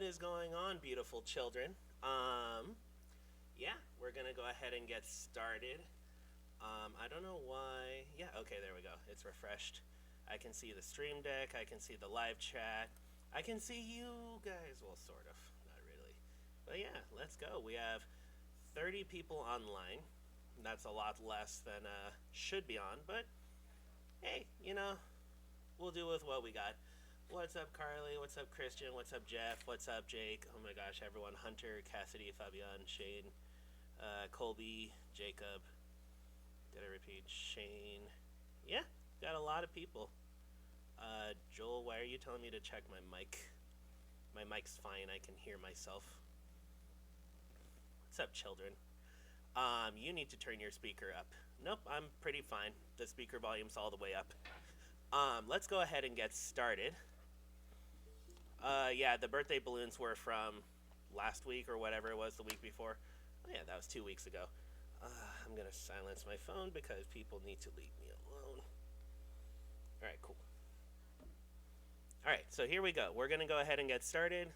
What is going on, beautiful children? Yeah, we're gonna go ahead and get started. I don't know why. Yeah, okay, there we go. It's refreshed. I can see the stream deck. I can see the live chat. I can see you guys. Well, sort of, not really. But yeah, let's go. We have 30 people online. That's a lot less than should be on, but hey, we'll do with what we got. What's up, Carly? What's up, Christian? What's up, Jeff? What's up, Jake? Oh my gosh, everyone. Hunter, Cassidy, Fabian, Shane, Colby, Jacob. Did I repeat? Shane. Yeah, got a lot of people. Joel, why are you telling me to check my mic? My mic's fine. I can hear myself. What's up, children? You need to turn your speaker up. Nope, I'm pretty fine. The speaker volume's all the way up. Let's go ahead and get started. Yeah, the birthday balloons were from last week or whatever it was, the week before. Oh yeah, that was 2 weeks ago. I'm gonna silence my phone because people need to leave me alone. Alright, cool. Alright, so here we go. We're gonna go ahead and get started.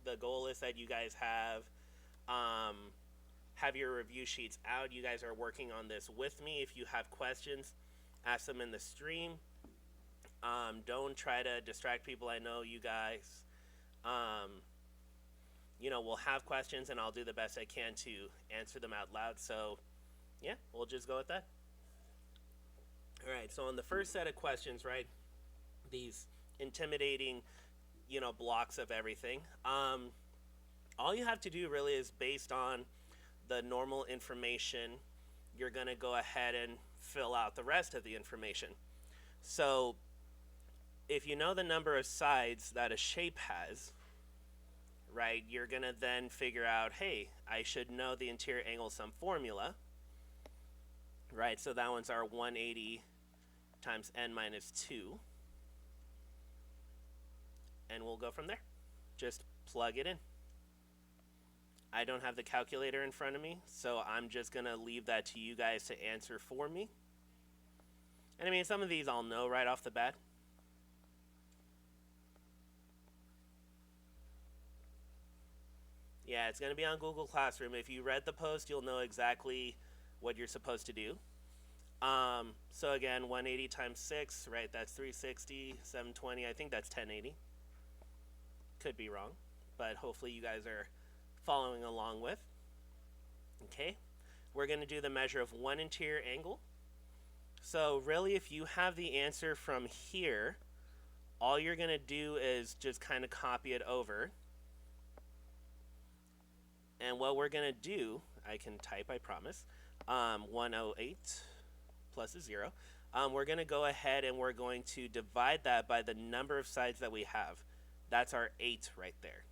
The goal is that you guys have your review sheets out. You guys are working on this with me. If you have questions, ask them in the stream. Don't try to distract people. I know you guys we'll have questions and I'll do the best I can to answer them out loud. So yeah, we'll just go with that. All right, so on the first set of questions, right, these intimidating, blocks of everything, all you have to do really is based on the normal information, you're going to go ahead and fill out the rest of the information. So if you know the number of sides that a shape has, right, you're going to then figure out, hey, I should know the interior angle sum formula, right? So that one's our 180 times n minus 2. And we'll go from there. Just plug it in. I don't have the calculator in front of me, so I'm just going to leave that to you guys to answer for me. And I mean, some of these I'll know right off the bat. Yeah, it's going to be on Google Classroom. If you read the post, you'll know exactly what you're supposed to do. So again, 180 times 6, right, that's 360, 720, I think that's 1080. Could be wrong, but hopefully you guys are following along with. Okay, we're going to do the measure of one interior angle. So really, if you have the answer from here, all you're going to do is just kind of copy it over. And what we're going to do, I can type, I promise, 108 plus a 0. We're going to go ahead and we're going to divide that by the number of sides that we have. That's our 8 right there.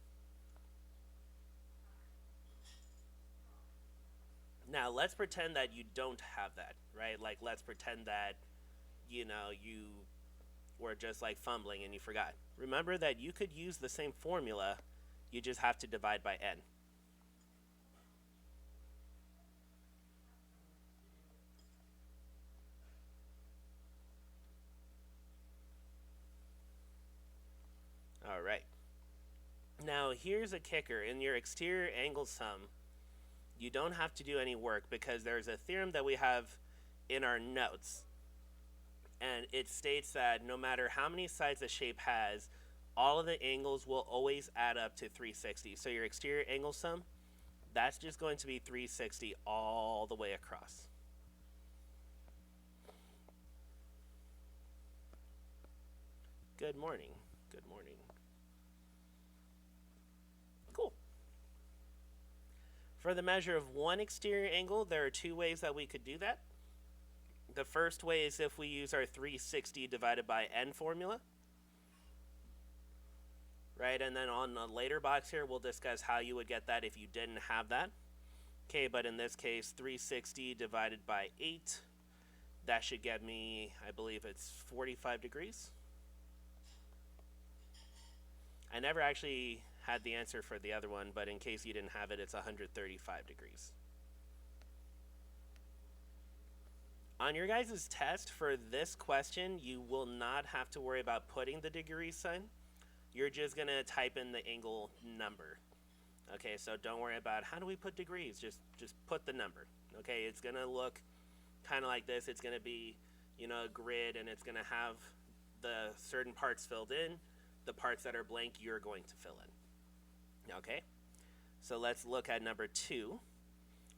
Now, let's pretend that you don't have that, right? Like, let's pretend that, you were just like fumbling and you forgot. Remember that you could use the same formula, you just have to divide by n. All right. Now, here's a kicker. In your exterior angle sum, you don't have to do any work because there's a theorem that we have in our notes. And it states that no matter how many sides a shape has, all of the angles will always add up to 360. So your exterior angle sum, that's just going to be 360 all the way across. Good morning. Good morning. Cool. For the measure of one exterior angle, there are two ways that we could do that. The first way is if we use our 360 divided by n formula. Right, and then on the later box here, we'll discuss how you would get that if you didn't have that. Okay, but in this case, 360 divided by 8, that should get me, I believe it's 45 degrees. I never actually had the answer for the other one, but in case you didn't have it, it's 135 degrees. On your guys' test for this question, you will not have to worry about putting the degree sign. you're just going to type in the angle number. Okay, so don't worry about how do we put degrees. Just put the number. Okay, it's going to look kind of like this. It's going to be, you know, a grid, and it's going to have the certain parts filled in. The parts that are blank, you're going to fill in. Okay, so let's look at number 2.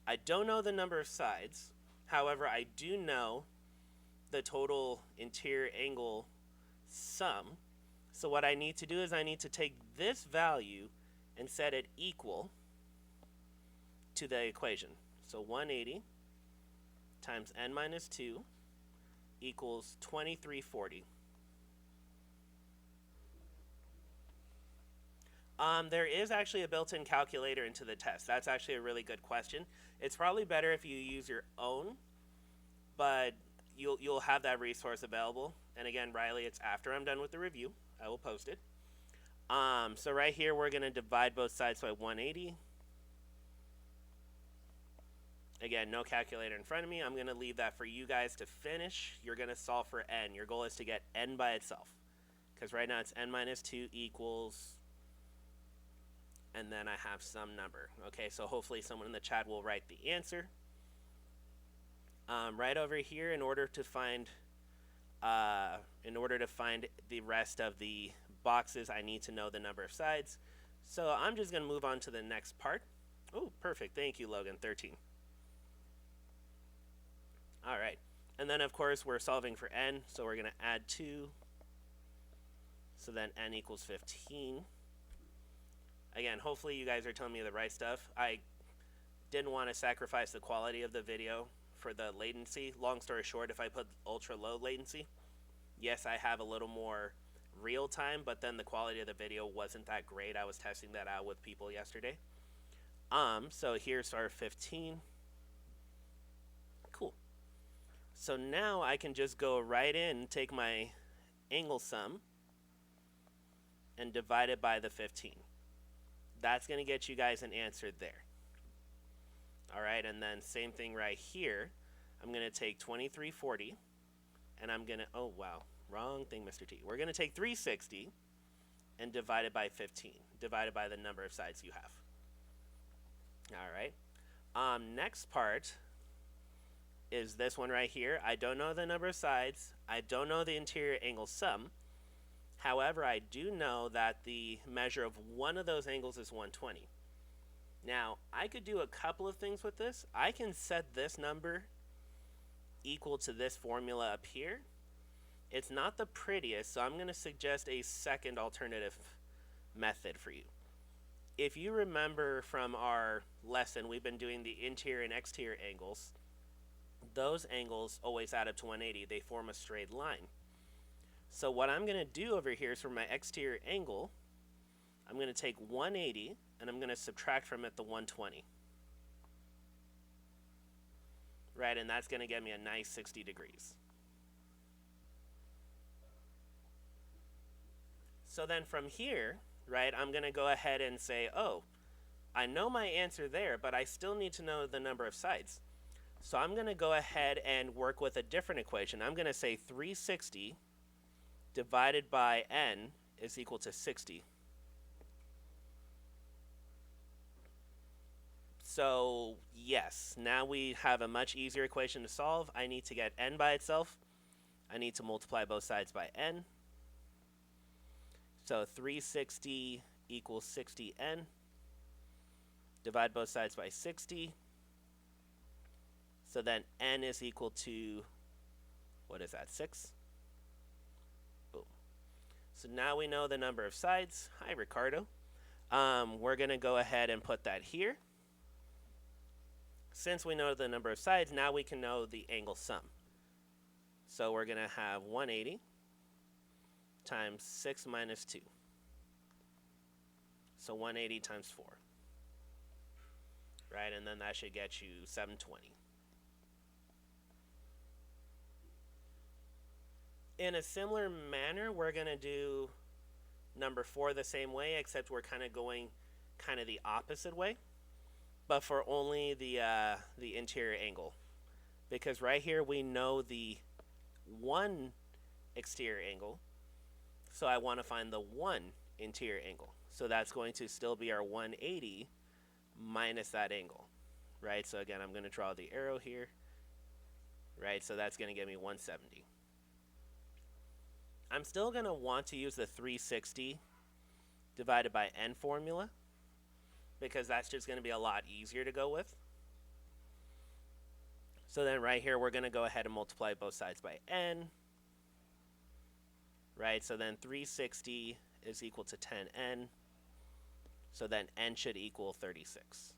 I don't know the number of sides. However, I do know the total interior angle sum. So what I need to do is I need to take this value and set it equal to the equation. So 180 times n minus 2 equals 2340. There is actually a built-in calculator into the test. That's actually a really good question. It's probably better if you use your own, but you'll have that resource available. And again, Riley, it's after I'm done with the review. I will post it. So right here, we're going to divide both sides by 180. Again, no calculator in front of me. I'm going to leave that for you guys to finish. You're going to solve for n. Your goal is to get n by itself. Because right now it's n minus 2 equals, and then I have some number. Okay, so hopefully someone in the chat will write the answer. Right over here, in order to find the rest of the boxes, I need to know the number of sides. So I'm just going to move on to the next part. Oh, perfect. Thank you, Logan. 13. All right. And then, of course, we're solving for n, so we're going to add 2. So then n equals 15. Again, hopefully you guys are telling me the right stuff. I didn't want to sacrifice the quality of the video for the latency. Long story short, if I put ultra low latency, yes, I have a little more real time, but then the quality of the video wasn't that great. I was testing that out with people yesterday. So here's our 15. Cool. So now I can just go right in, take my angle sum, and divide it by the 15. That's going to get you guys an answer there. All right, and then same thing right here. I'm going to take 2340, and I'm going to, oh, wow, wrong thing, Mr. T. We're going to take 360 and divide it by 15, divided by the number of sides you have. All right. Next part is this one right here. I don't know the number of sides. I don't know the interior angle sum. However, I do know that the measure of one of those angles is 120. Now, I could do a couple of things with this. I can set this number equal to this formula up here. It's not the prettiest, so I'm going to suggest a second alternative method for you. If you remember from our lesson, we've been doing the interior and exterior angles. Those angles always add up to 180. They form a straight line. So what I'm going to do over here is for my exterior angle, I'm going to take 180 and I'm going to subtract from it the 120. Right, and that's going to get me a nice 60 degrees. So then from here, right, I'm going to go ahead and say, oh, I know my answer there, but I still need to know the number of sides. So I'm going to go ahead and work with a different equation. I'm going to say 360 divided by n is equal to 60. So yes, now we have a much easier equation to solve. I need to get n by itself. I need to multiply both sides by n. So 360 equals 60n. Divide both sides by 60. So then n is equal to, what is that, 6? Boom. So now we know the number of sides. Hi, Ricardo. We're going to go ahead and put that here. Since we know the number of sides, now we can know the angle sum. So we're going to have 180 times 6 minus 2. So 180 times 4. Right, and then that should get you 720. In a similar manner, we're going to do number 4 the same way, except we're kind of going kind of the opposite way, but for only the interior angle. Because right here we know the 1 exterior angle, so I want to find the 1 interior angle. So that's going to still be our 180 minus that angle, right? So again, I'm going to draw the arrow here, right? So that's going to give me 170. I'm still going to want to use the 360 divided by n formula because that's just going to be a lot easier to go with. So then right here, we're going to go ahead and multiply both sides by n, right? So then 360 is equal to 10n. So then n should equal 36.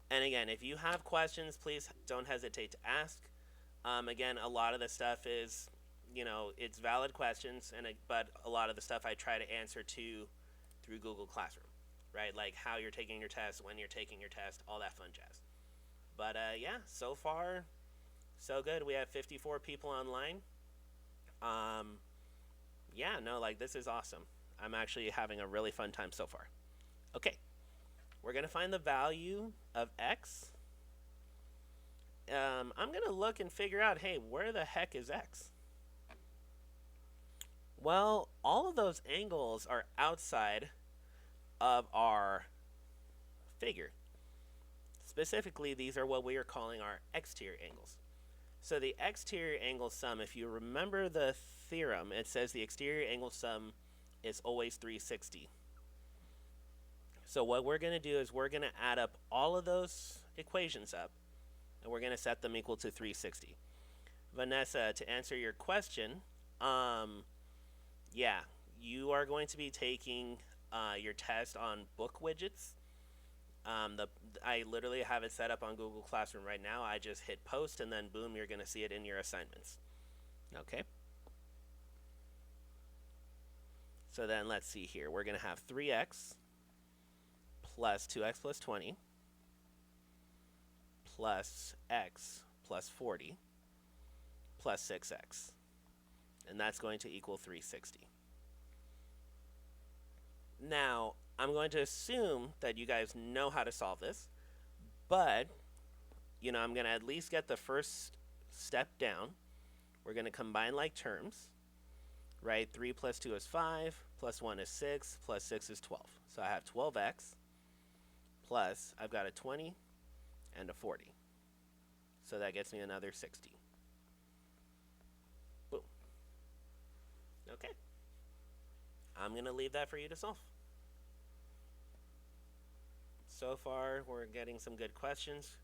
And again, if you have questions, please don't hesitate to ask. Again, a lot of the stuff is, you know, it's valid questions, but a lot of the stuff I try to answer through Google Classroom, right? Like how you're taking your test, when you're taking your test, all that fun jazz. But yeah, so far, so good. We have 54 people online. Yeah, no, like this is awesome. I'm actually having a really fun time so far. Okay, we're going to find the value of x. I'm going to look and figure out, hey, where the heck is x? Well, all of those angles are outside of our figure. Specifically, these are what we are calling our exterior angles. So the exterior angle sum, if you remember the theorem, it says the exterior angle sum is always 360. So what we're going to do is we're going to add up all of those equations up, and we're going to set them equal to 360. Vanessa, to answer your question, yeah, you are going to be taking your test on book widgets. I literally have it set up on Google Classroom right now. I just hit post and then boom, you're going to see it in your assignments. Okay. So then let's see here. We're going to have 3x plus 2x plus 20 plus x plus 40 plus 6x. And that's going to equal 360. Now, I'm going to assume that you guys know how to solve this, but, you know, I'm going to at least get the first step down. We're going to combine like terms, right? 3 plus 2 is 5, plus 1 is 6, plus 6 is 12. So I have 12x, plus I've got a 20 and a 40. So that gets me another 60. Boom. Okay. I'm going to leave that for you to solve. So far, we're getting some good questions.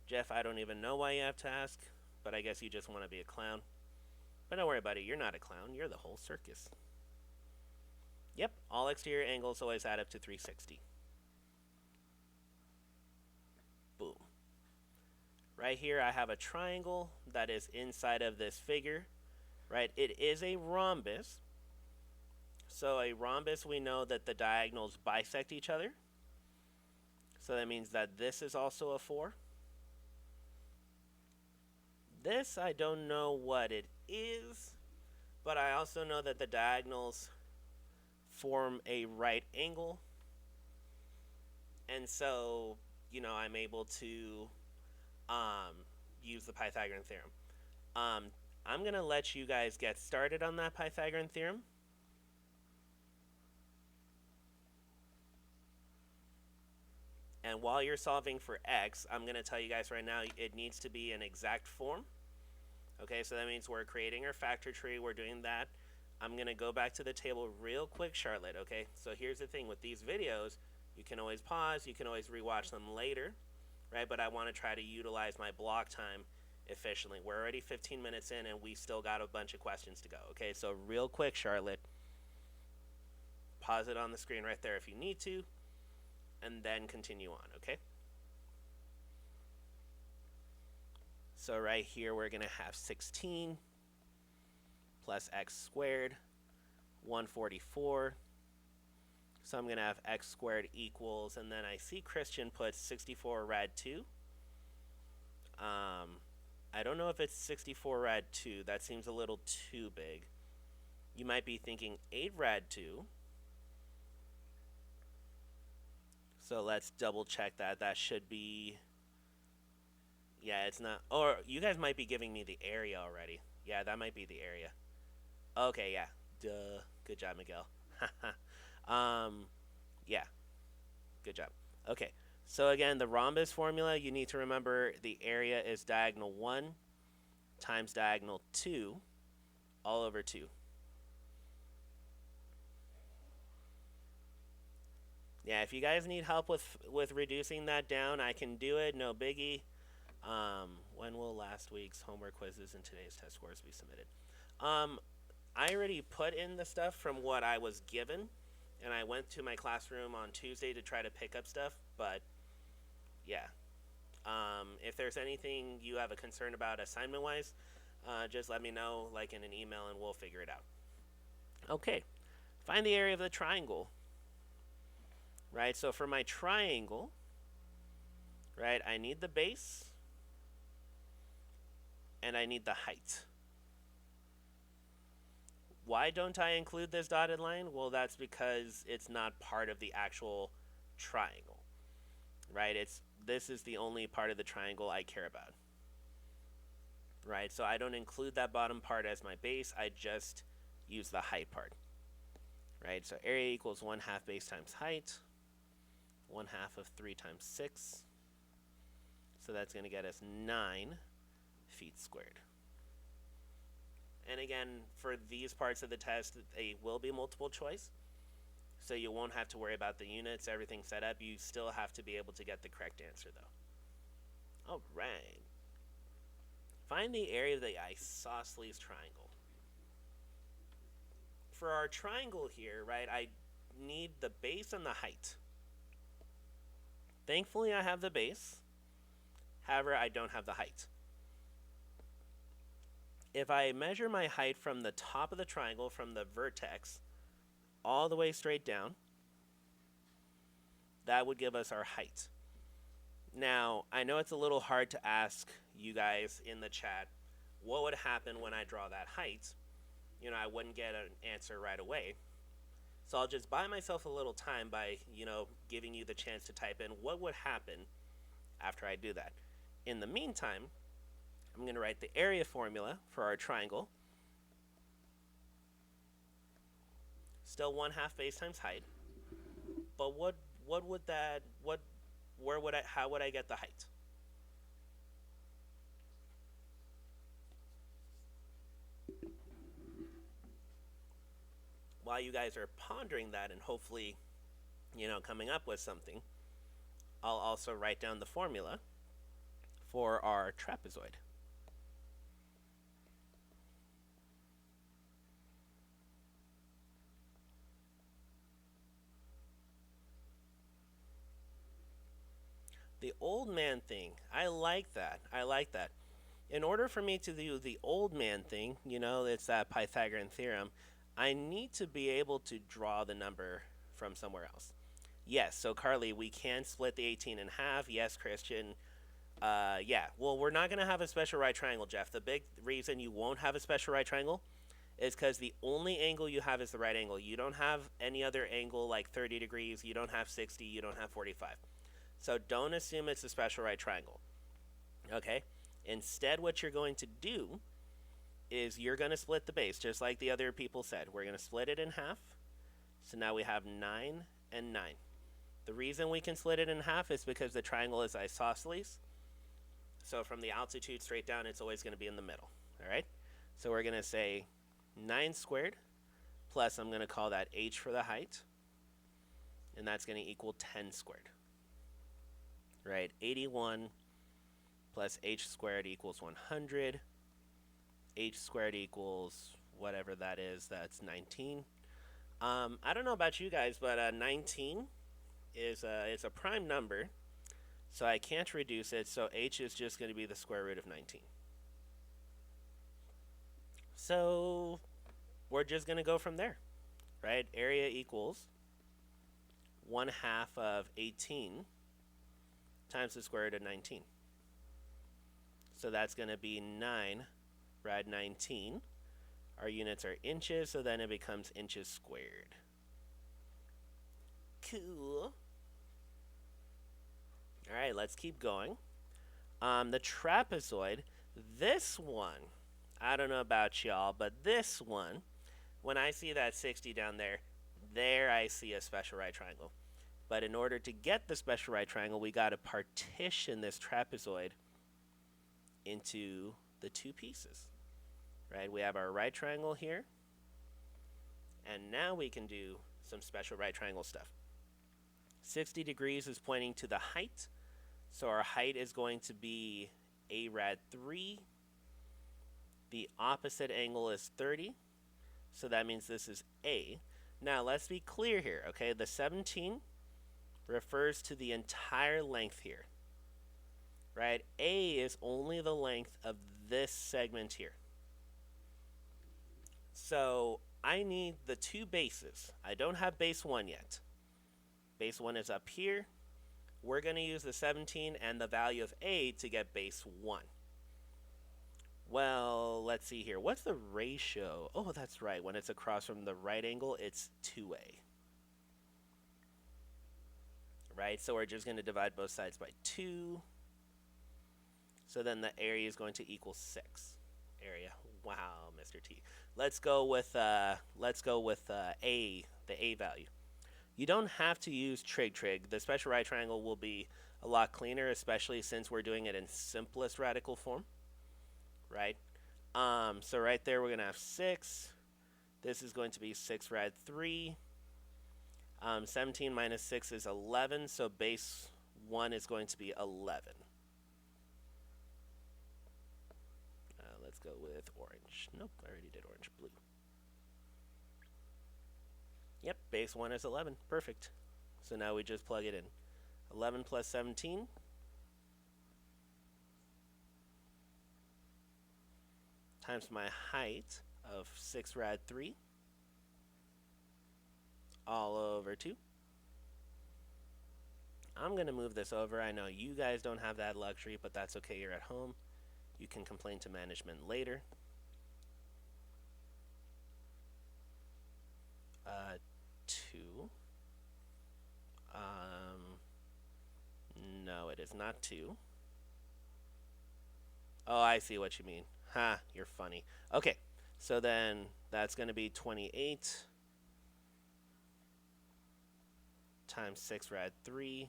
Jeff, I don't even know why you have to ask, but I guess you just want to be a clown. But don't worry about it, you're not a clown, you're the whole circus. Yep, all exterior angles always add up to 360. Boom. Right here, I have a triangle that is inside of this figure, right? It is a rhombus. So a rhombus, we know that the diagonals bisect each other. So that means that this is also a 4. This, I don't know what it is, but I also know that the diagonals form a right angle. And so, you know, I'm able to use the Pythagorean theorem. I'm going to let you guys get started on that Pythagorean theorem. And while you're solving for x, I'm going to tell you guys right now, it needs to be an exact form. Okay, so that means we're creating our factor tree. We're doing that. I'm going to go back to the table real quick, Charlotte, okay? So here's the thing with these videos, you can always pause. You can always rewatch them later, right? But I want to try to utilize my block time efficiently. We're already 15 minutes in, and we still got a bunch of questions to go, okay? So real quick, Charlotte, pause it on the screen right there if you need to, and then continue on, okay? So right here, we're going to have 16 plus x squared, 144. So I'm going to have x squared equals, and then I see Christian puts 64 rad 2. I don't know if it's 64 rad 2. That seems a little too big. You might be thinking 8 rad 2. So let's double check that. That should be, yeah, it's not, or you guys might be giving me the area already. Yeah, that might be the area. Okay, yeah. Duh. Good job, Miguel. Yeah. Good job. Okay. So again, the rhombus formula, you need to remember the area is diagonal 1 times diagonal 2 all over 2. Yeah, if you guys need help with reducing that down, I can do it. No biggie. When will last week's homework quizzes and today's test scores be submitted? I already put in the stuff from what I was given, and I went to my classroom on Tuesday to try to pick up stuff. But yeah, if there's anything you have a concern about assignment-wise, just let me know, like in an email, and we'll figure it out. Okay, find the area of the triangle. Right, so for my triangle, right, I need the base and I need the height. Why don't I include this dotted line? Well, that's because it's not part of the actual triangle, right? This is the only part of the triangle I care about, right? So I don't include that bottom part as my base. I just use the height part, right? So area equals 1/2 base times height. 1/2 of 3 times 6. So that's going to get us 9 feet squared. And again, for these parts of the test, they will be multiple choice. So you won't have to worry about the units, everything set up. You still have to be able to get the correct answer, though. All right. Find the area of the isosceles triangle. For our triangle here, right, I need the base and the height. Thankfully, I have the base. However, I don't have the height. If I measure my height from the top of the triangle, from the vertex, all the way straight down, that would give us our height. Now, I know it's a little hard to ask you guys in the chat, what would happen when I draw that height? You know, I wouldn't get an answer right away. So I'll just buy myself a little time by, giving you the chance to type in what would happen after I do that. In the meantime, I'm going to write the area formula for our triangle. Still 1/2 base times height. But how would I get the height? While you guys are pondering that and hopefully, coming up with something, I'll also write down the formula for our trapezoid. The old man thing, I like that. In order for me to do the old man thing, it's that Pythagorean theorem, I need to be able to draw the number from somewhere else. Yes, so Carly, we can split the 18 in half. Yes, Christian. Yeah, well, we're not going to have a special right triangle, Jeff. The big reason you won't have a special right triangle is because the only angle you have is the right angle. You don't have any other angle like 30 degrees. You don't have 60. You don't have 45. So don't assume it's a special right triangle. Okay? Instead, what you're going to do is you're going to split the base, just like the other people said. We're going to split it in half. So now we have 9 and 9. The reason we can split it in half is because the triangle is isosceles. So from the altitude straight down, it's always going to be in the middle. All right? So we're going to say 9 squared plus, I'm going to call that h for the height. And that's going to equal 10 squared. Right? 81 plus h squared equals 100. H squared equals whatever that is. That's 19. I don't know about you guys, but 19 is it's a prime number, so I can't reduce it. So h is just going to be the square root of 19. So we're just going to go from there, right? Area equals 1/2 of 18 times the square root of 19. So that's going to be 9 rad 19. Our units are inches, so then it becomes inches squared. Cool. All right, let's keep going. The trapezoid, this one, I don't know about y'all, but this one when I see that 60 down there, there I see a special right triangle. But in order to get the special right triangle, we got to partition this trapezoid into the two pieces, right? We have our right triangle here, and now we can do some special right triangle stuff. 60 degrees is pointing to the height, so our height is going to be a rad 3. The opposite angle is 30, so that means this is A. Now let's be clear here, okay? The 17 refers to the entire length here, right? A is only the length of this segment here. So I need the two bases. I don't have base 1 yet. Base 1 is up here. We're going to use the 17 and the value of A to get base 1. Well, let's see here. What's the ratio? Oh, that's right. When it's across from the right angle, it's 2A. Right? So we're just going to divide both sides by 2. So then the area is going to equal 6. Area. Wow, Mr. T. Let's go with A, the A value. You don't have to use trig. The special right triangle will be a lot cleaner, especially since we're doing it in simplest radical form, right? So right there we're going to have 6. This is going to be 6 rad 3. 17 minus 6 is 11, so base 1 is going to be 11. Let's go with orange. Nope, I already did orange. Blue. Yep, base 1 is 11. Perfect. So now we just plug it in. 11 plus 17. Times my height of 6 rad 3. All over 2. I'm going to move this over. I know you guys don't have that luxury, but that's okay. You're at home. You can complain to management later. 2. No, it is not 2. Oh, I see what you mean. Ha, you're funny. Okay, so then that's going to be 28 times 6 rad 3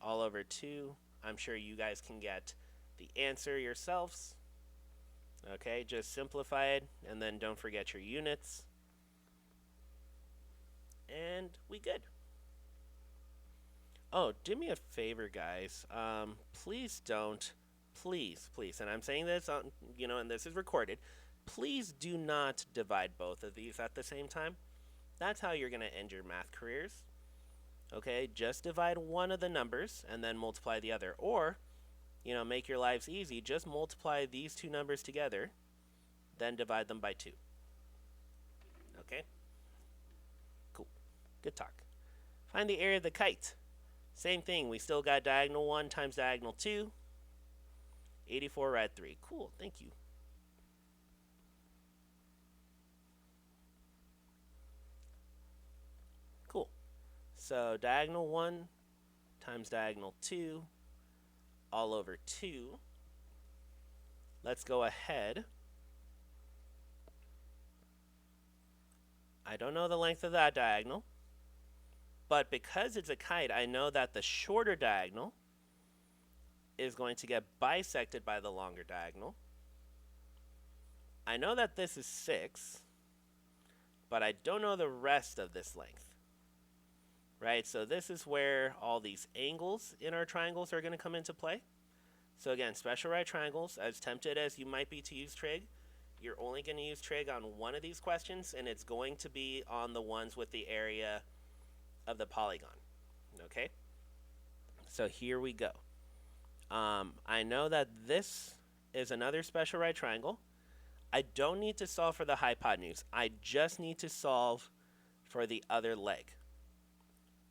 all over 2. I'm sure you guys can get the answer yourselves. Okay, just simplify it, and then don't forget your units. And we good. Oh, do me a favor, guys. Please don't, please, and I'm saying this on, and this is recorded. Please do not divide both of these at the same time. That's how you're going to end your math careers. Okay, just divide one of the numbers and then multiply the other. Or, make your lives easy. Just multiply these two numbers together, then divide them by 2. Okay? Cool. Good talk. Find the area of the kite. Same thing. We still got diagonal 1 times diagonal 2. 84 rad 3. Cool. Thank you. Cool. So diagonal 1 times diagonal 2 all over 2. Let's go ahead. I don't know the length of that diagonal, but because it's a kite, I know that the shorter diagonal is going to get bisected by the longer diagonal. I know that this is 6, but I don't know the rest of this length. Right, so this is where all these angles in our triangles are going to come into play. So again, special right triangles, as tempted as you might be to use trig, you're only going to use trig on one of these questions, and it's going to be on the ones with the area of the polygon. Okay, so here we go. I know that this is another special right triangle. I don't need to solve for the hypotenuse. I just need to solve for the other leg.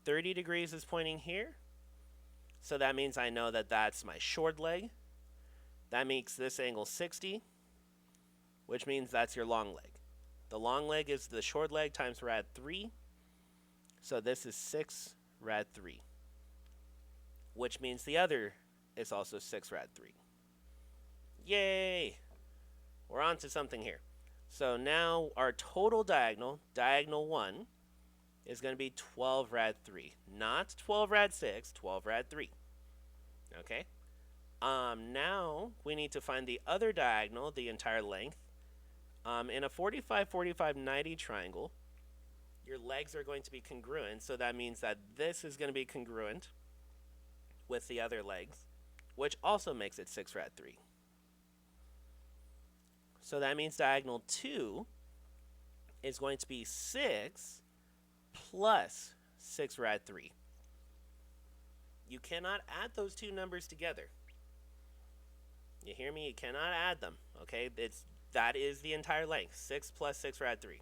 30 degrees is pointing here, so that means I know that that's my short leg. That makes this angle 60, which means that's your long leg. The long leg is the short leg times rad 3, so this is 6 rad 3, which means the other is also 6 rad 3. Yay! We're on to something here. So now our total diagonal, diagonal 1, is going to be 12 rad 3. Not 12 rad 6, 12 rad 3. Okay? Now we need to find the other diagonal, the entire length. In a 45, 45, 90 triangle, your legs are going to be congruent, so that means that this is going to be congruent with the other legs, which also makes it 6 rad 3. So that means diagonal 2 is going to be 6 plus 6 rad 3. You cannot add those two numbers together. You hear me? You cannot add them, okay? That is the entire length, 6 plus 6 rad 3.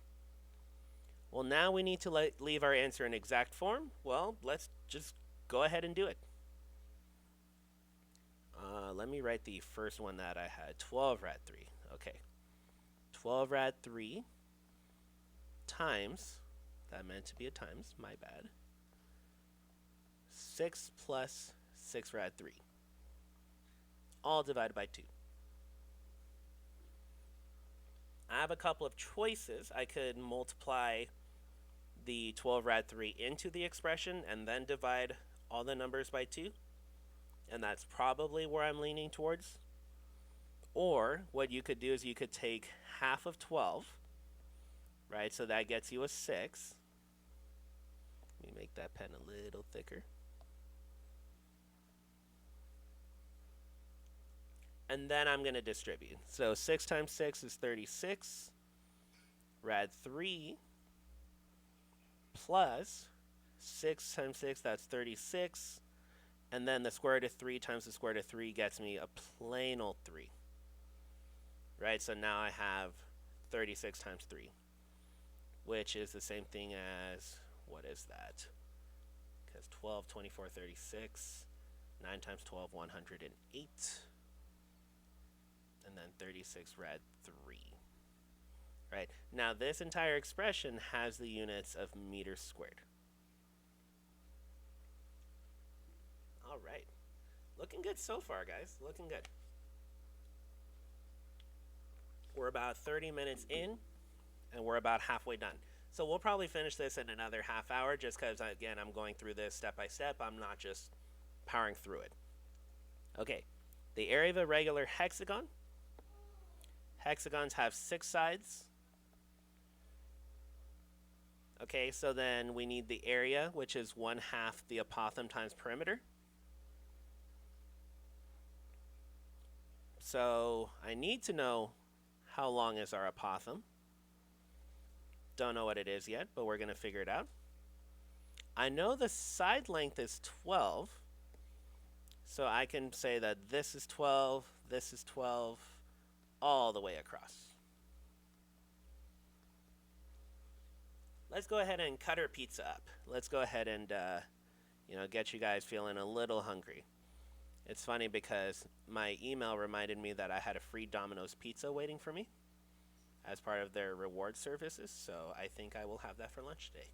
Well, now we need to leave our answer in exact form. Well, let's just go ahead and do it. Let me write the first one that I had, 12 rad 3. Okay. 12 rad 3 times, that meant to be a times, my bad, 6 plus 6 rad 3, all divided by 2. I have a couple of choices. I could multiply the 12 rad 3 into the expression and then divide all the numbers by 2, and that's probably where I'm leaning towards. Or what you could do is you could take half of 12, right? So that gets you a 6. Let me make that pen a little thicker. And then I'm going to distribute. So 6 times 6 is 36. Rad 3 plus 6 times 6, that's 36. And then the square root of 3 times the square root of 3 gets me a plain old 3. Right, so now I have 36 times 3, which is the same thing as, what is that? Because 12, 24, 36, 9 times 12, 108. And then 36 rad 3. Right, now this entire expression has the units of meters squared. All right, looking good so far, guys, looking good. We're about 30 minutes in, and we're about halfway done. So we'll probably finish this in another half hour, just because, again, I'm going through this step by step. I'm not just powering through it. Okay, the area of a regular hexagon. Hexagons have 6 sides. Okay, so then we need the area, which is 1/2 the apothem times perimeter. So I need to know how long is our apothem. Don't know what it is yet, but we're going to figure it out. I know the side length is 12, so I can say that this is 12, this is 12, all the way across. Let's go ahead and cut our pizza up. Let's go ahead and get you guys feeling a little hungry. It's funny because my email reminded me that I had a free Domino's pizza waiting for me as part of their reward services, so I think I will have that for lunch today.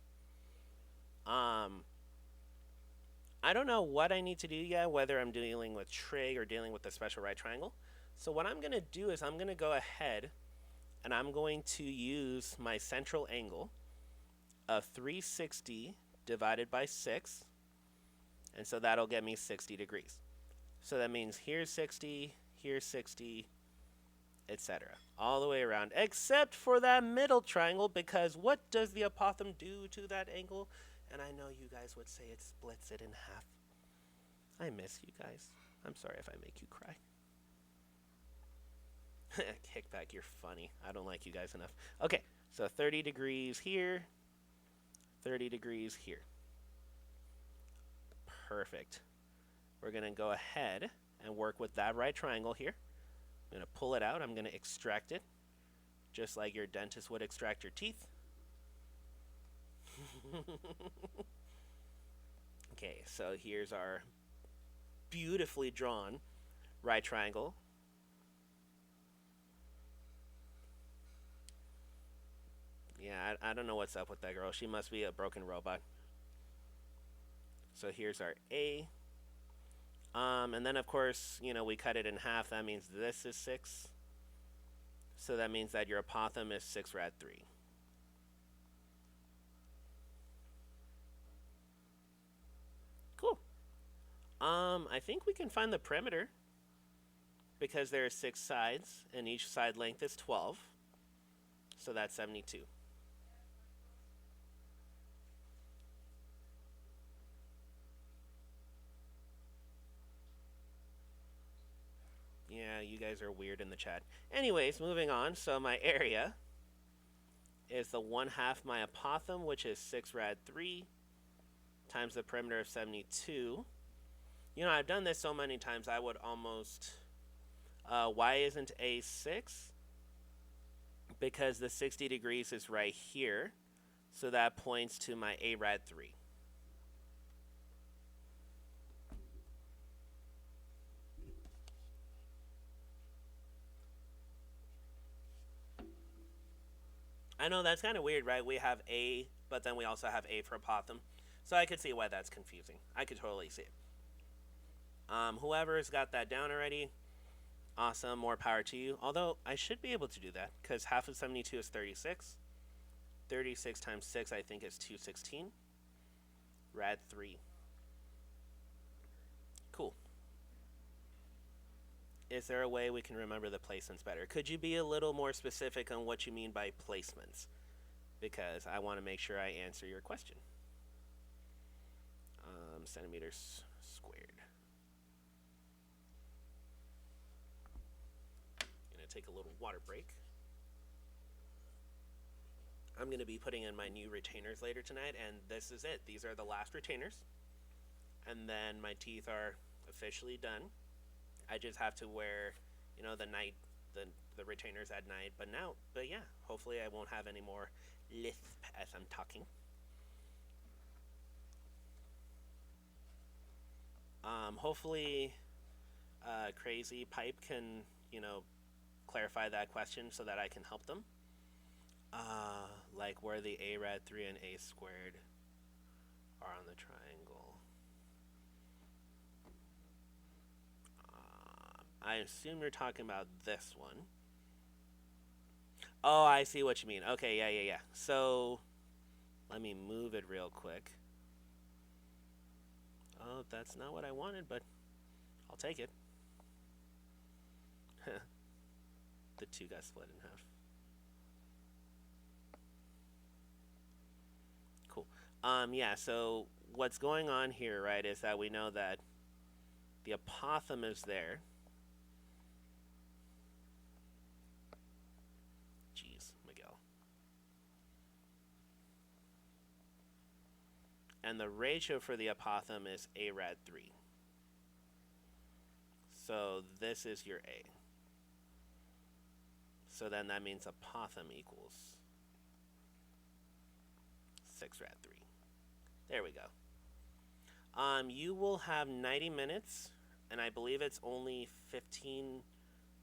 I don't know what I need to do yet, whether I'm dealing with trig or dealing with the special right triangle. So what I'm going to do is I'm going to go ahead and I'm going to use my central angle of 360 divided by 6, and so that'll get me 60 degrees. So that means here's 60, etc. All the way around, except for that middle triangle, because what does the apothem do to that angle? And I know you guys would say it splits it in half. I miss you guys. I'm sorry if I make you cry. Kickback, you're funny. I don't like you guys enough. Okay, so 30 degrees here, 30 degrees here. Perfect. We're going to go ahead and work with that right triangle here. I'm going to pull it out. I'm going to extract it, just like your dentist would extract your teeth. Okay, so here's our beautifully drawn right triangle. Yeah, I don't know what's up with that girl. She must be a broken robot. So here's our A. And then, of course, we cut it in half. That means this is 6. So that means that your apothem is 6 rad 3. Cool. I think we can find the perimeter because there are 6 sides and each side length is 12. So that's 72. Yeah, you guys are weird in the chat. Anyways, moving on. So my area is the 1/2 my apothem, which is 6 rad 3 times the perimeter of 72. You know, I've done this so many times, I would almost... why isn't A 6? Because the 60 degrees is right here. So that points to my A rad 3. I know that's kind of weird, right? We have A, but then we also have A for apothem. So I could see why that's confusing. I could totally see it. Whoever's got that down already, awesome, more power to you. Although, I should be able to do that, because half of 72 is 36. 36 times 6, I think, is 216. Rad 3. Cool. Is there a way we can remember the placements better? Could you be a little more specific on what you mean by placements? Because I want to make sure I answer your question. Centimeters squared. Gonna take a little water break. I'm going to be putting in my new retainers later tonight, and this is it. These are the last retainers. And then my teeth are officially done. I just have to wear, you know, the retainers at night. But yeah, hopefully I won't have any more lisp as I'm talking. Hopefully Crazy Pipe can, you know, clarify that question so that I can help them. Like where the A rad 3 and A squared are on the triangle. I assume you're talking about this one. Oh, I see what you mean. Okay, yeah. So, let me move it real quick. Oh, that's not what I wanted, but I'll take it. The 2 got split in half. Cool. Yeah, so what's going on here, right, is that we know that the apothem is there. Jeez, Miguel. And the ratio for the apothem is A rad 3. So this is your A. So then that means apothem equals 6 rad 3. There we go. You will have 90 minutes, and I believe it's only 15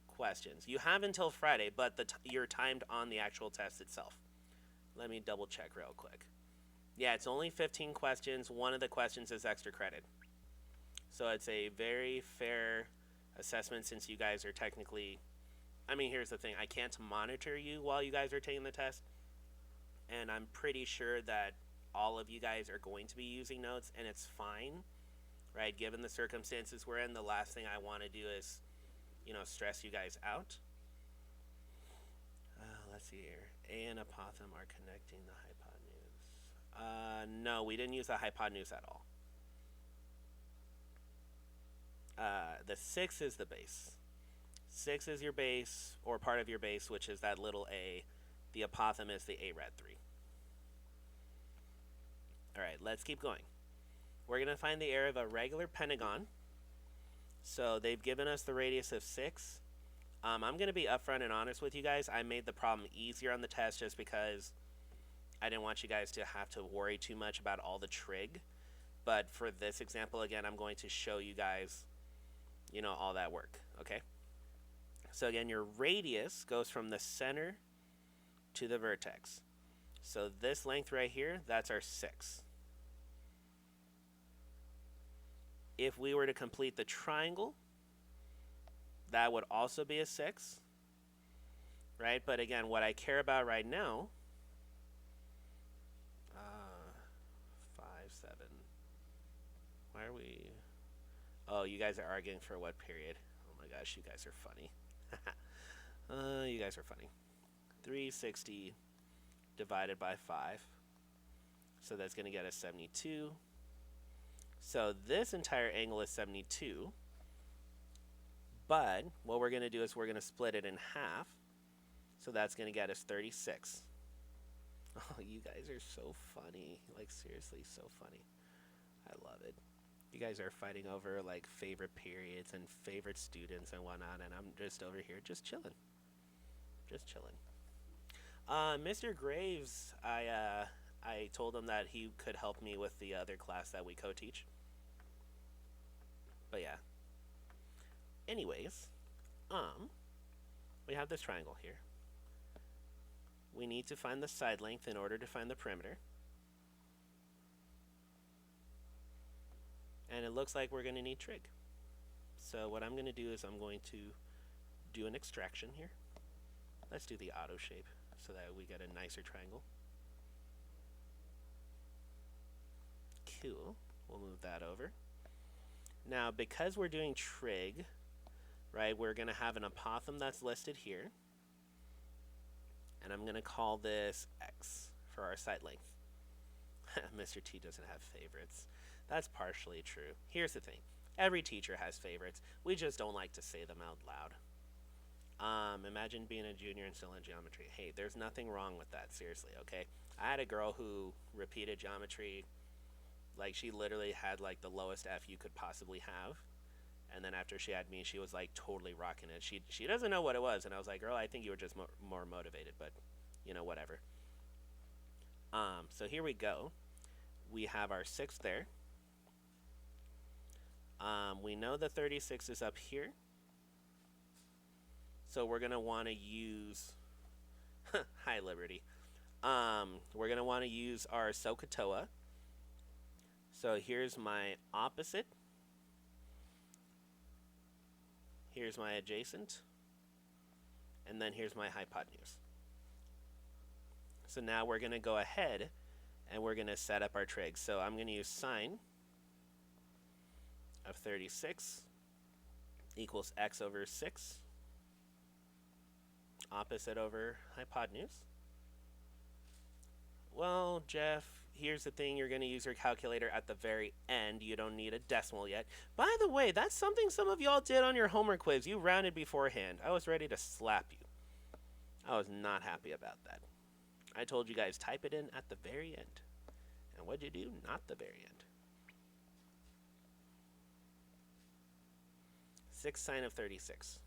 questions. You have until Friday, but you're timed on the actual test itself. Let me double check real quick. Yeah, it's only 15 questions. One of the questions is extra credit. So it's a very fair assessment since you guys are technically... I mean, here's the thing. I can't monitor you while you guys are taking the test. And I'm pretty sure that all of you guys are going to be using notes, and it's fine, right? Given the circumstances we're in, the last thing I want to do is, you know, stress you guys out. Let's see here. A and apothem are connecting the hypotenuse. No, we didn't use the hypotenuse at all. The 6 is the base. 6 is your base, or part of your base, which is that little a. The apothem is the A rad 3. Alright, let's keep going. We're going to find the area of a regular pentagon. So they've given us the radius of 6. I'm going to be upfront and honest with you guys. I made the problem easier on the test just because I didn't want you guys to have to worry too much about all the trig. But for this example, again, I'm going to show you guys, you know, all that work. Okay? So again, your radius goes from the center to the vertex. So this length right here, that's our 6. If we were to complete the triangle, that would also be a 6. right? But again, what I care about right now, 5, 7. Why are we? Oh, you guys are arguing for what period? Oh my gosh, you guys are funny. You guys are funny. 360 divided by 5. So that's going to get us 72. So this entire angle is 72. But what we're going to do is we're going to split it in half. So that's going to get us 36. Oh, you guys are so funny. Like, seriously, so funny. I love it. You guys are fighting over, like, favorite periods and favorite students and whatnot, and I'm just over here just chilling. Just chilling. Mr. Graves, I told him that he could help me with the other class that we co-teach. But yeah. Anyways, we have this triangle here. We need to find the side length in order to find the perimeter. And it looks like we're going to need trig. So what I'm going to do is I'm going to do an extraction here. Let's do the auto shape so that we get a nicer triangle. Cool. We'll move that over. Now, because we're doing trig, right, we're going to have an apothem that's listed here. And I'm going to call this x for our side length. Mr. T doesn't have favorites. That's partially true. Here's the thing. Every teacher has favorites. We just don't like to say them out loud. Imagine being a junior and still in geometry. Hey, there's nothing wrong with that, seriously, okay? I had a girl who repeated geometry. Like, she literally had, like, the lowest F you could possibly have. And then after she had me, she was, like, totally rocking it. She doesn't know what it was. And I was like, girl, I think you were just more motivated. But, you know, whatever. So here we go. We have our 6 there. We know the 36 is up here. So we're going to want to use... Hi, Liberty. We're going to want to use our SOHCAHTOA. So here's my opposite. Here's my adjacent. And then here's my hypotenuse. So now we're going to go ahead and we're going to set up our trig. So I'm going to use sine of 36 equals x over 6. Opposite over hypotenuse. Well, Jeff, here's the thing. You're going to use your calculator at the very end. You don't need a decimal yet. By the way, that's something some of y'all did on your homework quiz. You rounded beforehand. I was ready to slap you. I was not happy about that. I told you guys type it in at the very end. And what'd you do? Not the very end. 6 sine of 36.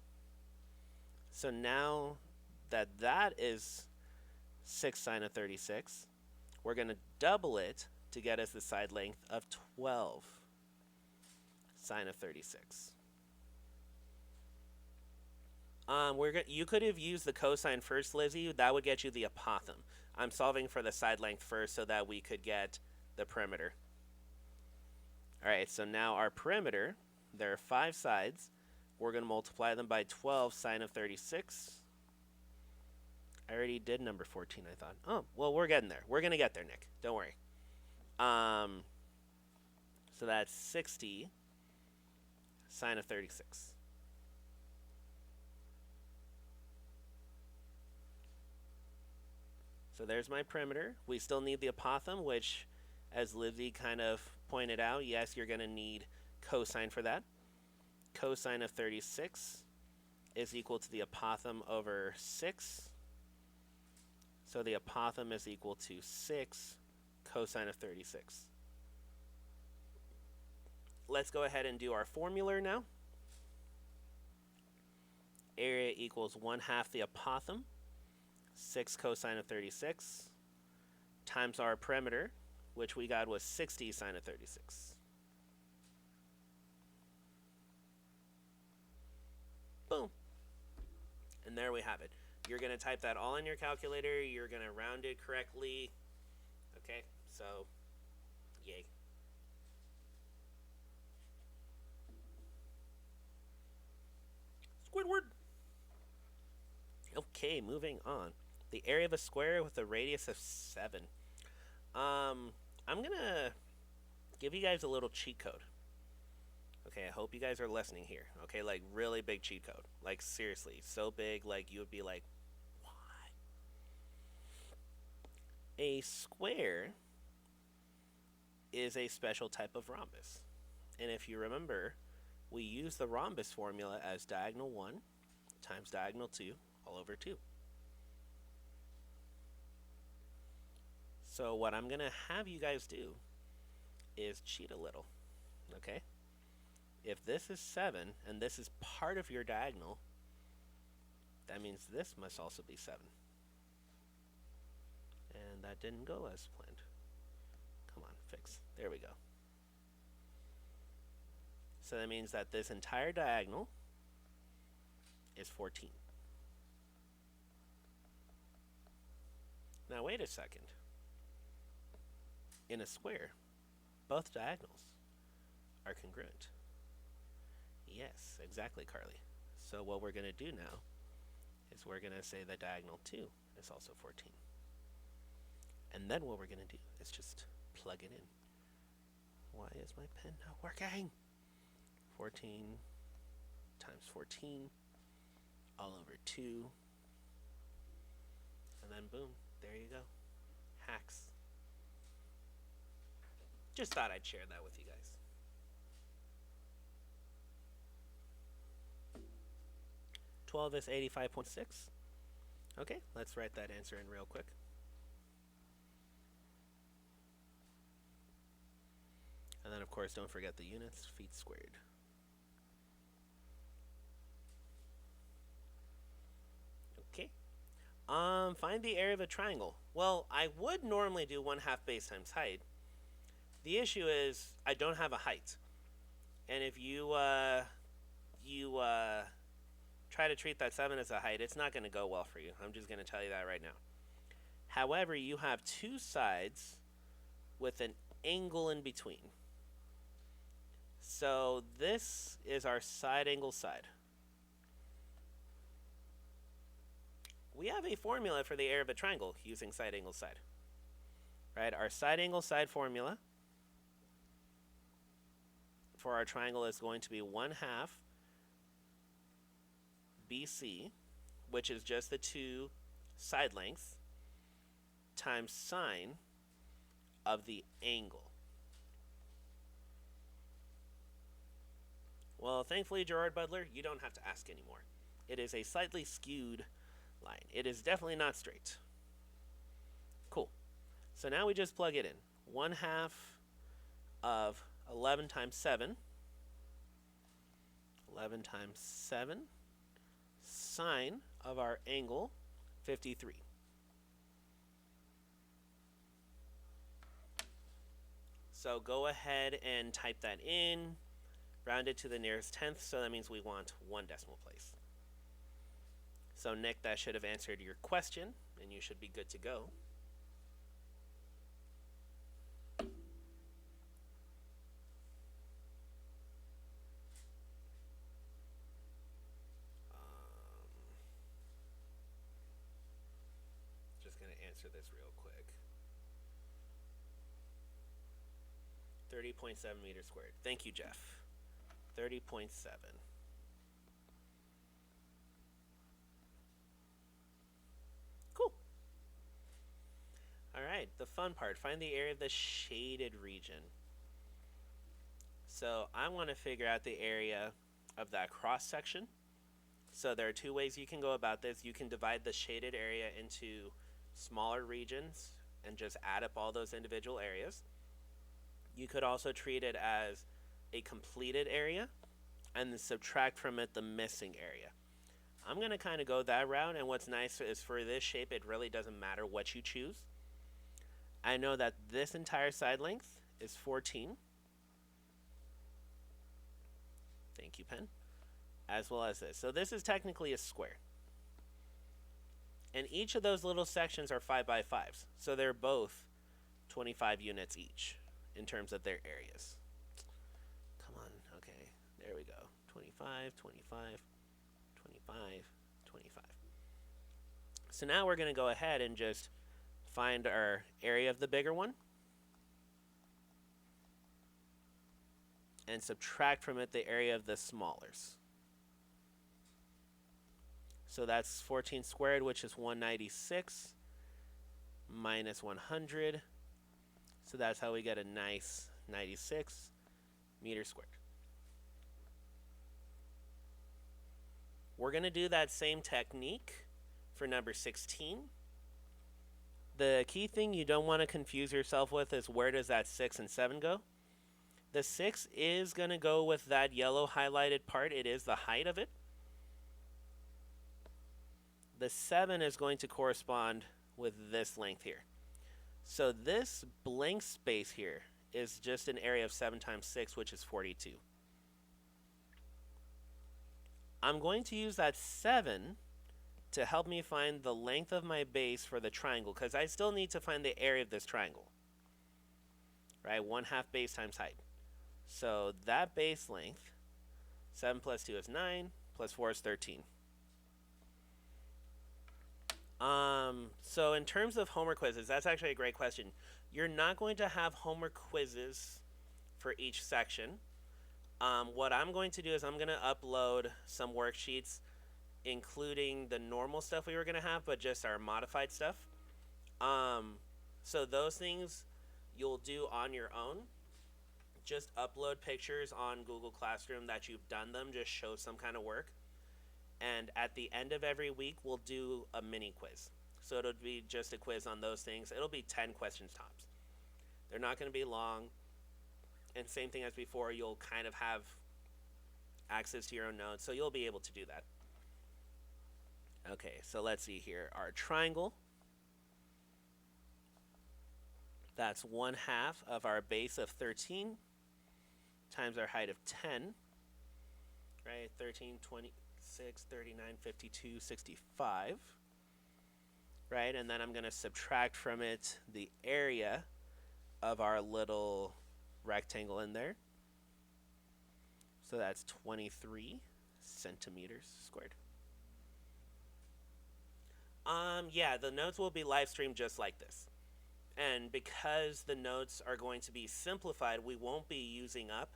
So now that that is 6 sine of 36, we're going to double it to get us the side length of 12 sine of 36. You could have used the cosine first, Lizzie. That would get you the apothem. I'm solving for the side length first so that we could get the perimeter. All right, so now our perimeter, there are 5 sides. We're going to multiply them by 12 sine of 36. I already did number 14, I thought. Oh, well, we're getting there. We're going to get there, Nick. Don't worry. So that's 60 sine of 36. So there's my perimeter. We still need the apothem, which, as Lizzie kind of pointed out, yes, you're going to need cosine for that. Cosine of 36 is equal to the apothem over 6. So the apothem is equal to 6 cosine of 36. Let's go ahead and do our formula now. Area equals 1/2 the apothem, 6 cosine of 36, times our perimeter, which we got was 60 sine of 36. Boom. And there we have it. You're going to type that all in your calculator. You're going to round it correctly. Okay, so yay. Squidward. Okay, moving on. The area of a square with a radius of 7. I'm gonna give you guys a little cheat code. Okay, I hope you guys are listening here. Okay, like really big cheat code. Like seriously, so big like you would be like, "What?" A square is a special type of rhombus. And if you remember, we use the rhombus formula as diagonal 1 times diagonal 2 all over 2. So what I'm going to have you guys do is cheat a little, okay? If this is 7 and this is part of your diagonal, that means this must also be 7. And that didn't go as planned. Come on, fix. There we go. So that means that this entire diagonal is 14. Now wait a second. In a square, both diagonals are congruent. Yes, exactly, Carly. So what we're going to do now is we're going to say that diagonal 2 is also 14. And then what we're going to do is just plug it in. Why is my pen not working? 14 times 14 all over 2. And then boom, there you go. Hacks. Just thought I'd share that with you guys. $12 is 85.6. Okay, let's write that answer in real quick. And then of course don't forget the units, feet squared. Okay. Find the area of a triangle. Well, I would normally do 1/2 base times height. The issue is I don't have a height. And if you try to treat that 7 as a height, it's not going to go well for you. I'm just going to tell you that right now. However, you have two sides with an angle in between. So this is our side angle side. We have a formula for the area of a triangle using side angle side. Right? Our side angle side formula for our triangle is going to be 1/2 BC, which is just the two side lengths, times sine of the angle. Well, thankfully, Gerard Butler, you don't have to ask anymore. It is a slightly skewed line. It is definitely not straight. Cool. So now we just plug it in. 1/2 of 11 times 7. 11 times 7. Sine of our angle, 53. So go ahead and type that in. Round it to the nearest tenth, so that means we want 1 decimal place. So Nick, that should have answered your question, and you should be good to go. Just going to answer this real quick. 30.7 meters squared. Thank you, Jeff. 30.7. Cool. All right, the fun part. Find the area of the shaded region. So I want to figure out the area of that cross section. So there are two ways you can go about this. You can divide the shaded area into smaller regions and just add up all those individual areas. You could also treat it as a completed area and then subtract from it the missing area. I'm going to kind of go that route, and what's nice is for this shape, it really doesn't matter what you choose. I know that this entire side length is 14. Thank you, pen. As well as this. So this is technically a square. And each of those little sections are 5 by 5s. So they're both 25 units each in terms of their areas. Come on. Okay. There we go. 25, 25, 25, 25. So now we're going to go ahead and just find our area of the bigger one and subtract from it the area of the smallers. So that's 14 squared, which is 196, minus 100. So that's how we get a nice 96 meters squared. We're going to do that same technique for number 16. The key thing you don't want to confuse yourself with is where does that 6 and 7 go? The 6 is going to go with that yellow highlighted part. It is the height of it. The 7 is going to correspond with this length here. So this blank space here is just an area of 7 times 6, which is 42. I'm going to use that 7 to help me find the length of my base for the triangle, because I still need to find the area of this triangle. Right? 1/2 base times height. So that base length, 7 plus 2 is 9, plus 4 is 13. So in terms of homework quizzes, that's actually a great question. You're not going to have homework quizzes for each section. What I'm going to do is I'm going to upload some worksheets, including the normal stuff we were going to have, but just our modified stuff. So those things you'll do on your own. Just upload pictures on Google Classroom that you've done them, just show some kind of work. And at the end of every week, we'll do a mini quiz. So it'll be just a quiz on those things. It'll be 10 questions tops. They're not going to be long. And same thing as before, you'll kind of have access to your own notes, so you'll be able to do that. Okay, so let's see here. Our triangle. That's 1/2 of our base of 13 times our height of 10. Right, 13, 26, 39, 52, 65. Right, and then I'm going to subtract from it the area of our little rectangle in there. So that's 23 centimeters squared. Yeah, the notes will be live streamed just like this. And because the notes are going to be simplified, we won't be using up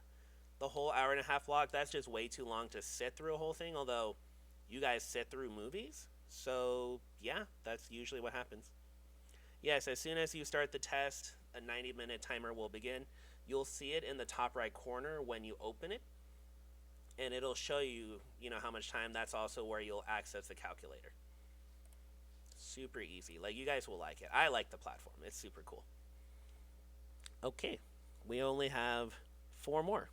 the whole hour-and-a-half vlog. That's just way too long to sit through a whole thing, although you guys sit through movies. So yeah, that's usually what happens. Yes, as soon as you start the test, a 90-minute timer will begin. You'll see it in the top right corner when you open it, and it'll show you, how much time. That's also where you'll access the calculator. Super easy. Like, you guys will like it. I like the platform. It's super cool. Okay, we only have 4 more.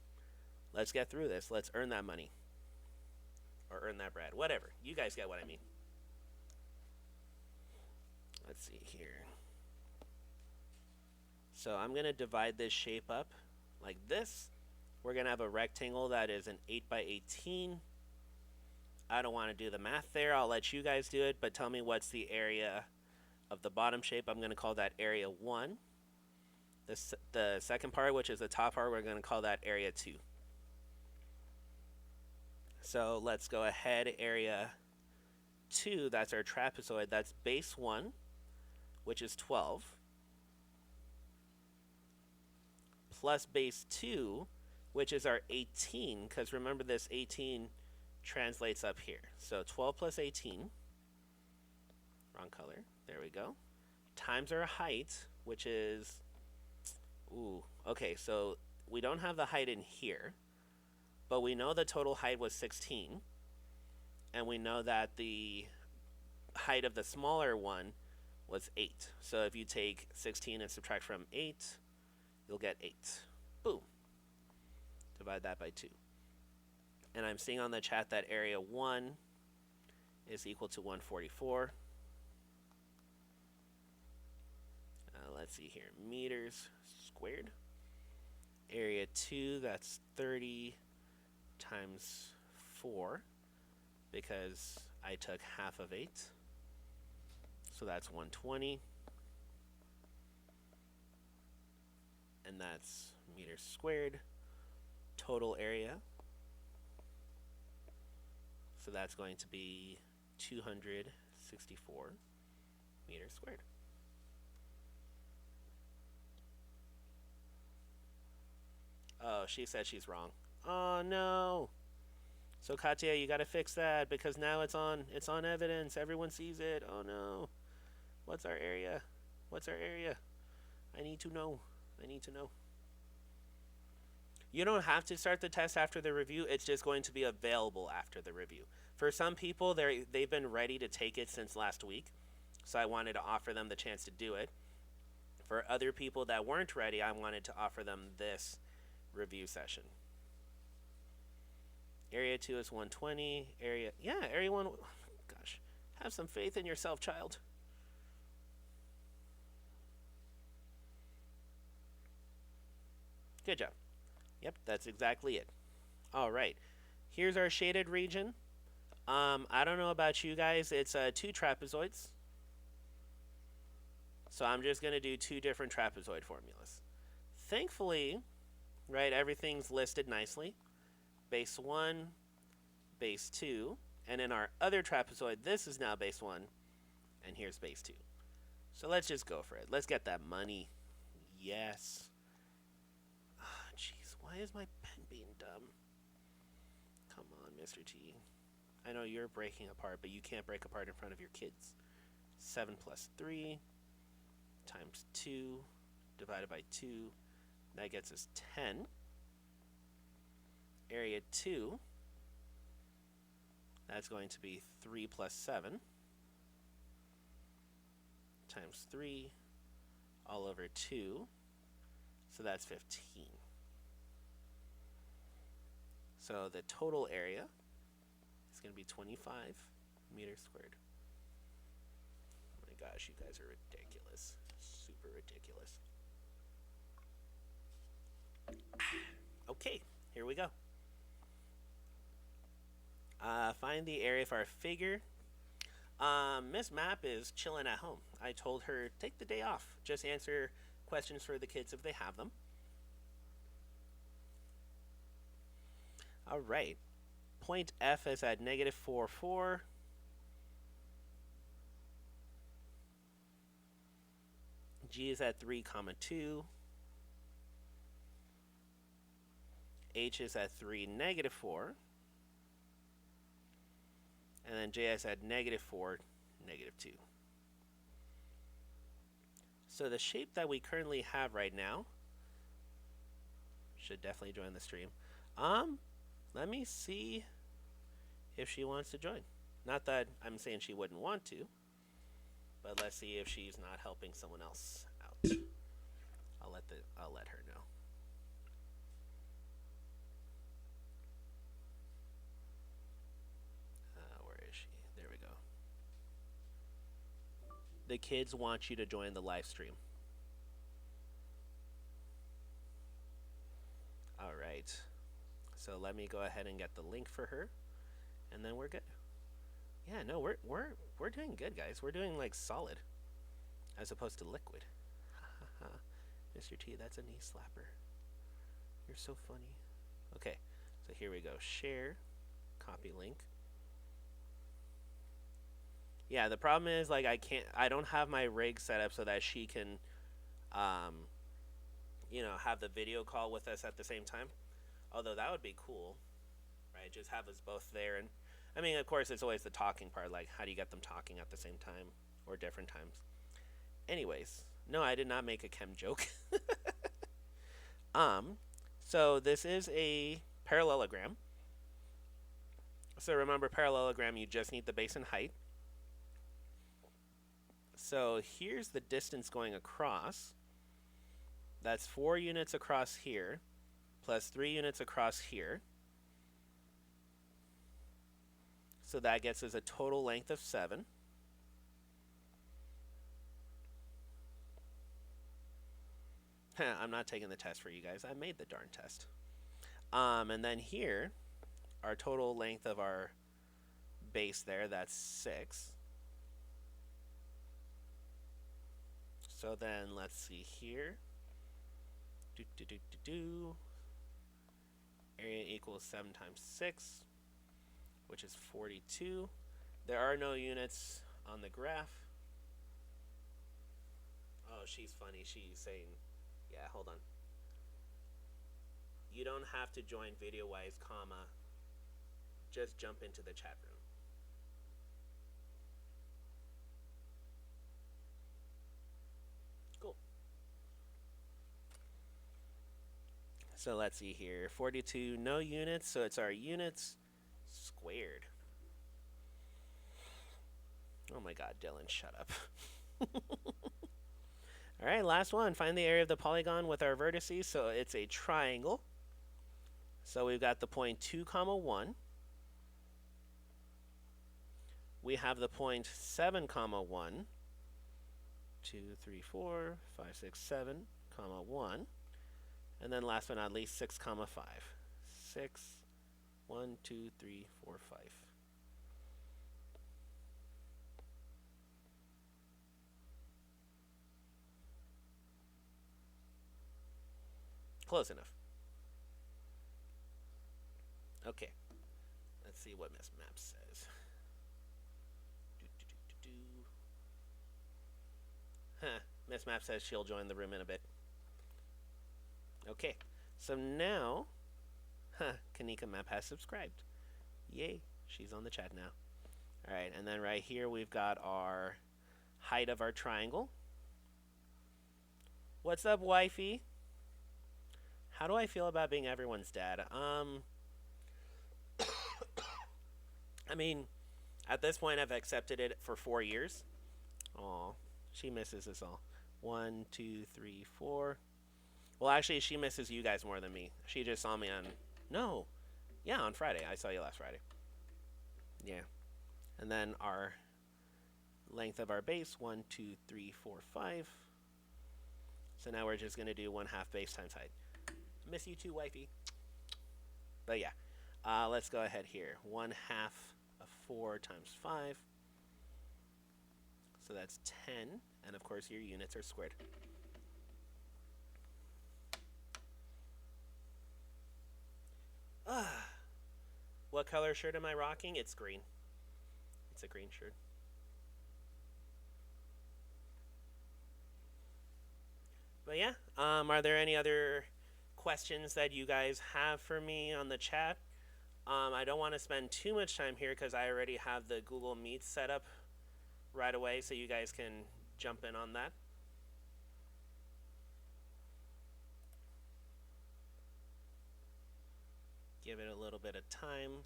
Let's get through this. Let's earn that money. Or earn that bread. Whatever. You guys get what I mean. Let's see here. So I'm going to divide this shape up like this. We're going to have a rectangle that is an 8 by 18. I don't want to do the math there. I'll let you guys do it, but tell me what's the area of the bottom shape. I'm going to call that area 1. The second part, which is the top part, we're going to call that area 2. So let's go ahead. Area 2, that's our trapezoid. That's base 1, which is 12, plus base 2, which is our 18, because remember this 18 translates up here. So 12 plus 18, wrong color, there we go, times our height, which is, okay, so we don't have the height in here, but we know the total height was 16, and we know that the height of the smaller one was 8. So if you take 16 and subtract from 8, you'll get 8. Boom. Divide that by 2. And I'm seeing on the chat that area 1 is equal to 144. Let's see here. Meters squared. Area 2, that's 30 times 4, because I took half of 8. So that's 120. And that's meters squared. Total area. So that's going to be 264 meters squared. Oh, she said she's wrong. Oh no. So Katya, you gotta fix that because now it's on evidence. Everyone sees it. Oh no. What's our area? What's our area? I need to know. I need to know. You don't have to start the test after the review. It's just going to be available after the review. For some people, they've been ready to take it since last week, so I wanted to offer them the chance to do it. For other people that weren't ready, I wanted to offer them this review session. Area 2 is 120. Area 1. Gosh, have some faith in yourself, child. Good job. Yep, that's exactly it. All right. Here's our shaded region. I don't know about you guys. It's 2 trapezoids. So I'm just going to do 2 different trapezoid formulas. Thankfully, right, everything's listed nicely. Base 1, base 2, and in our other trapezoid, this is now base 1, and here's base 2. So let's just go for it. Let's get that money. Yes. Ah, jeez, why is my pen being dumb? Come on, Mr. T. I know you're breaking apart, but you can't break apart in front of your kids. 7 plus 3 times 2 divided by 2. That gets us 10. Area 2, that's going to be 3 plus 7 times 3 all over 2. So that's 15. So the total area is going to be 25 meters squared. Oh my gosh, you guys are ridiculous. Super ridiculous. Okay, here we go. Find the area for our figure. Miss Map is chilling at home. I told her, take the day off. Just answer questions for the kids if they have them. All right. Point F is at negative 4, 4. G is at 3, 2. H is at 3, negative 4. And then J is at negative 4, negative 2. So the shape that we currently have right now should definitely join the stream. Let me see if she wants to join. Not that I'm saying she wouldn't want to, but let's see if she's not helping someone else out. I'll let her know. Where is she? There we go. The kids want you to join the live stream. All right. So let me go ahead and get the link for her, and then we're good. Yeah, no, we're doing good, guys. We're doing like solid, as opposed to liquid. Mr. T, that's a knee slapper. You're so funny. Okay, so here we go. Share, copy link. Yeah, the problem is like I don't have my rig set up so that she can, have the video call with us at the same time. Although that would be cool, right? Just have us both there. And I mean, of course, it's always the talking part, like how do you get them talking at the same time or different times? Anyways, no, I did not make a chem joke. So this is a parallelogram. So remember, parallelogram, you just need the base and height. So here's the distance going across. That's 4 units across here, plus 3 units across here. So that gets us a total length of 7. I'm not taking the test for you guys. I made the darn test. And then here, our total length of our base there, that's 6. So then let's see here. Area equals 7 times 6, which is 42. There are no units on the graph. she's funny. She's saying, yeah, hold on. You don't have to join VideoWise, comma. Just jump into the chat room. Cool. So let's see here. 42 no units, so it's our units squared. Oh my god, Dylan, shut up. Alright, last one. Find the area of the polygon with our vertices. So it's a triangle. So we've got the point 2, comma 1. We have the point 7, comma 1. 2, 3, 4, 5, 6, 7, comma 1. And then last but not least, 6, comma 5. 6, 1, 2, 3, 4, 5. Close enough. Okay. Let's see what Miss Maps says. Huh. Miss Maps says she'll join the room in a bit. Okay. So now, Kanika Map has subscribed. Yay. She's on the chat now. Alright, and then right here we've got our height of our triangle. What's up, wifey? How do I feel about being everyone's dad? I mean, at this point I've accepted it for 4 years. Aw, she misses us all. 1, 2, 3, 4. Well, actually, she misses you guys more than me. She just saw me on... No. Yeah, on Friday. I saw you last Friday. Yeah. And then our length of our base, 1, 2, 3, 4, 5. So now we're just going to do 1/2 base times height. Miss you too, wifey. But yeah. Let's go ahead here. 1/2 of 4 times 5. So that's 10. And of course, your units are squared. What color shirt am I rocking? It's green. It's a green shirt. But yeah, are there any other questions that you guys have for me on the chat? I don't want to spend too much time here because I already have the Google Meet set up right away, so you guys can jump in on that. Give it a little bit of time.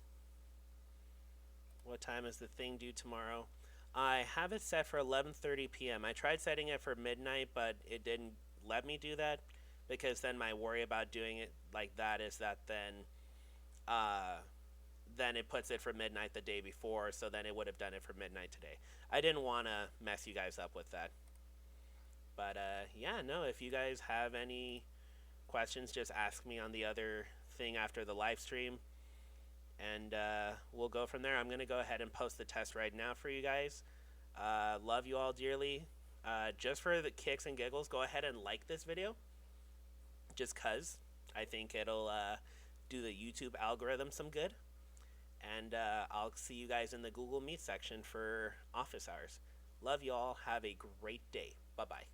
What time is the thing due tomorrow? I have it set for 11:30 p.m. I tried setting it for midnight, but it didn't let me do that because then my worry about doing it like that is that then it puts it for midnight the day before, so then it would have done it for midnight today. I didn't want to mess you guys up with that. But yeah, no, if you guys have any questions, just ask me on the other thing after the live stream, and we'll go from there. I'm going to go ahead and post the test right now for you guys. Love you all dearly. Just for the kicks and giggles, go ahead and like this video, just because I think it'll do the YouTube algorithm some good. And I'll see you guys in the Google Meet section for office hours. Love you all. Have a great day. Bye-bye.